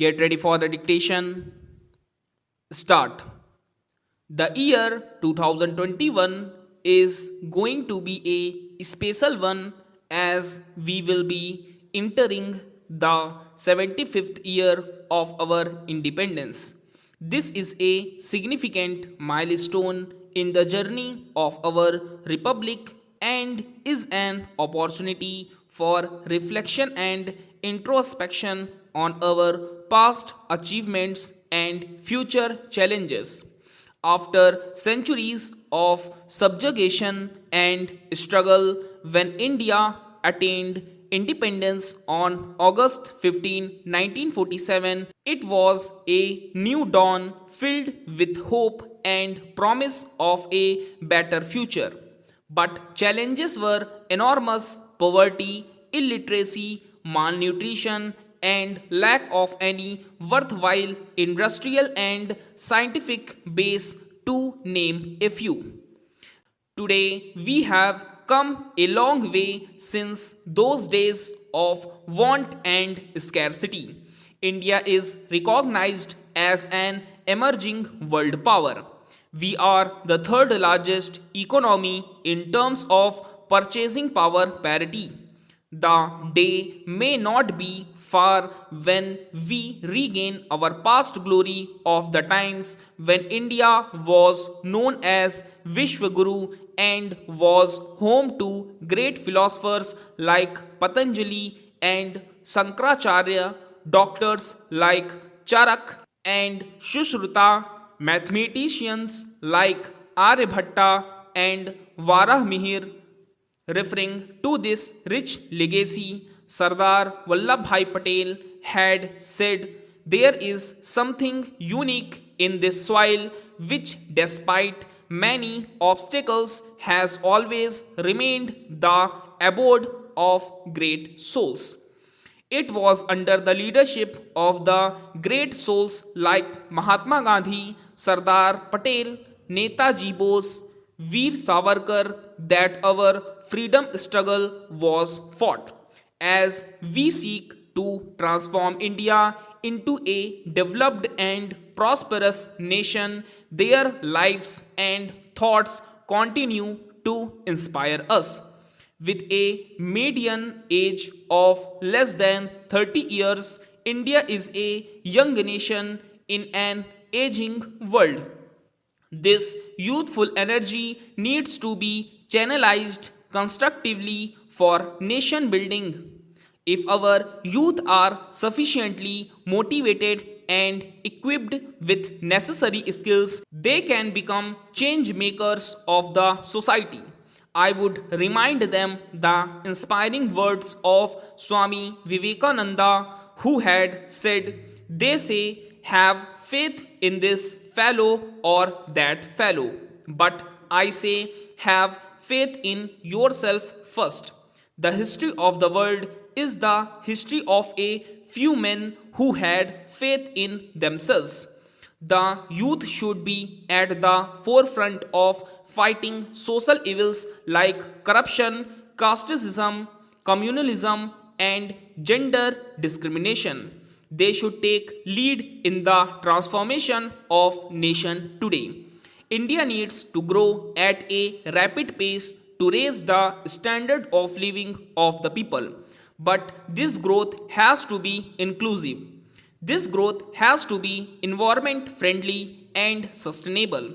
Get ready for the dictation. Start. The year 2021 is going to be a special one as we will be entering the 75th year of our independence. This is a significant milestone in the journey of our republic and is an opportunity for reflection and introspection on our past achievements and future challenges. After centuries of subjugation and struggle, when India attained independence on August 15, 1947, it was a new dawn filled with hope and promise of a better future. But challenges were enormous: poverty, illiteracy, malnutrition, and lack of any worthwhile industrial and scientific base, to name a few. Today, we have come a long way since those days of want and scarcity. India is recognized as an emerging world power. We are the third largest economy in terms of purchasing power parity. The day may not be far when we regain our past glory of the times when India was known as Vishwaguru and was home to great philosophers like Patanjali and Sankaracharya, doctors like Charak and Shushruta, mathematicians like Aryabhatta and Varahmihir. Referring to this rich legacy, Sardar Vallabhbhai Patel had said, "There is something unique in this soil which, despite many obstacles, has always remained the abode of great souls." It was under the leadership of the great souls like Mahatma Gandhi, Sardar Patel, Netaji Bose, Veer Savarkar that our freedom struggle was fought. As we seek to transform India into a developed and prosperous nation, their lives and thoughts continue to inspire us. With a median age of less than 30 years, India is a young nation in an aging world. This youthful energy needs to be channelized constructively for nation building. If our youth are sufficiently motivated and equipped with necessary skills, they can become change makers of the society. I would remind them the inspiring words of Swami Vivekananda, who had said, "They say, have faith in this fellow or that fellow, but I say, have faith in yourself first." The history of the world is the history of a few men who had faith in themselves. The youth should be at the forefront of fighting social evils like corruption, casteism, communalism, and gender discrimination. They should take lead in the transformation of nation today. India needs to grow at a rapid pace to raise the standard of living of the people. But this growth has to be inclusive. This growth has to be environment friendly and sustainable.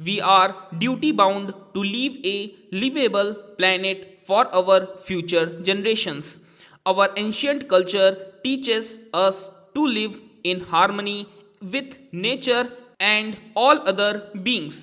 We are duty bound to leave a livable planet for our future generations. Our ancient culture teaches us to live in harmony with nature and all other beings.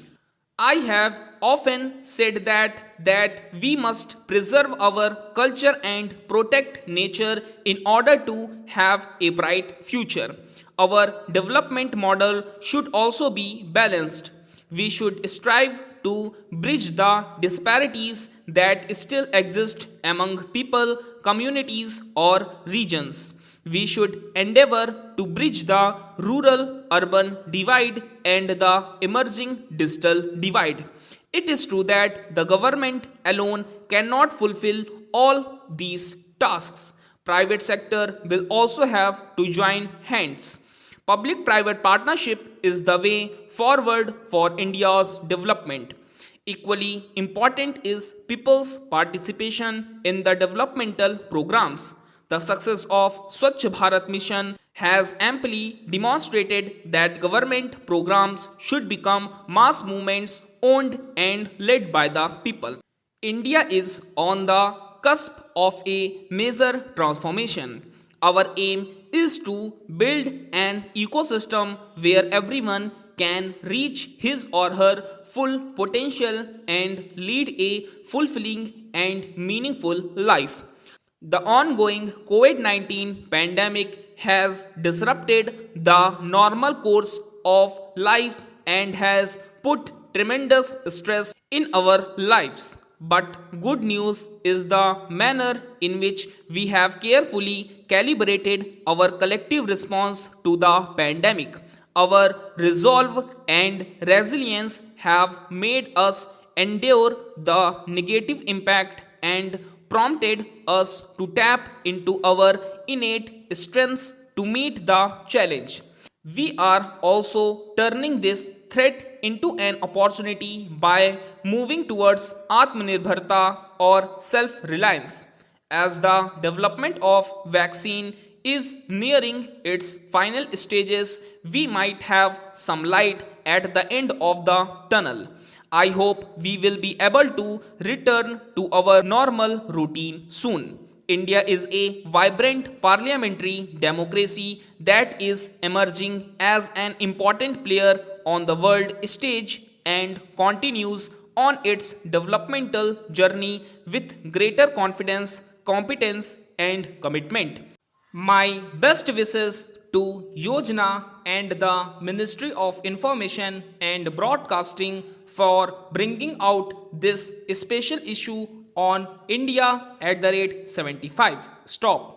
I have often said that we must preserve our culture and protect nature in order to have a bright future. Our development model should also be balanced. We should strive to bridge the disparities that still exist among people, communities, or regions. We should endeavor to bridge the rural urban divide and the emerging digital divide. It is true that the government alone cannot fulfill all these tasks. Private sector will also have to join hands. Public-private partnership is the way forward for India's development. Equally important is people's participation in the developmental programs. The success of Swachh Bharat mission has amply demonstrated that government programs should become mass movements owned and led by the people. India is on the cusp of a major transformation. Our aim is to build an ecosystem where everyone can reach his or her full potential and lead a fulfilling and meaningful life. The ongoing COVID 19 pandemic has disrupted the normal course of life and has put tremendous stress in our lives. But good news is the manner in which we have carefully calibrated our collective response to the pandemic. Our resolve and resilience have made us endure the negative impact and prompted us to tap into our innate strengths to meet the challenge. We are also turning this threat into an opportunity by moving towards Atmanirbharta or self-reliance. As the development of vaccine is nearing its final stages, we might have some light at the end of the tunnel. I hope we will be able to return to our normal routine soon. India is a vibrant parliamentary democracy that is emerging as an important player on the world stage and continues on its developmental journey with greater confidence, competence, and commitment. My best wishes to Yojana and the Ministry of Information and Broadcasting for bringing out this special issue on India @ 75. Stop.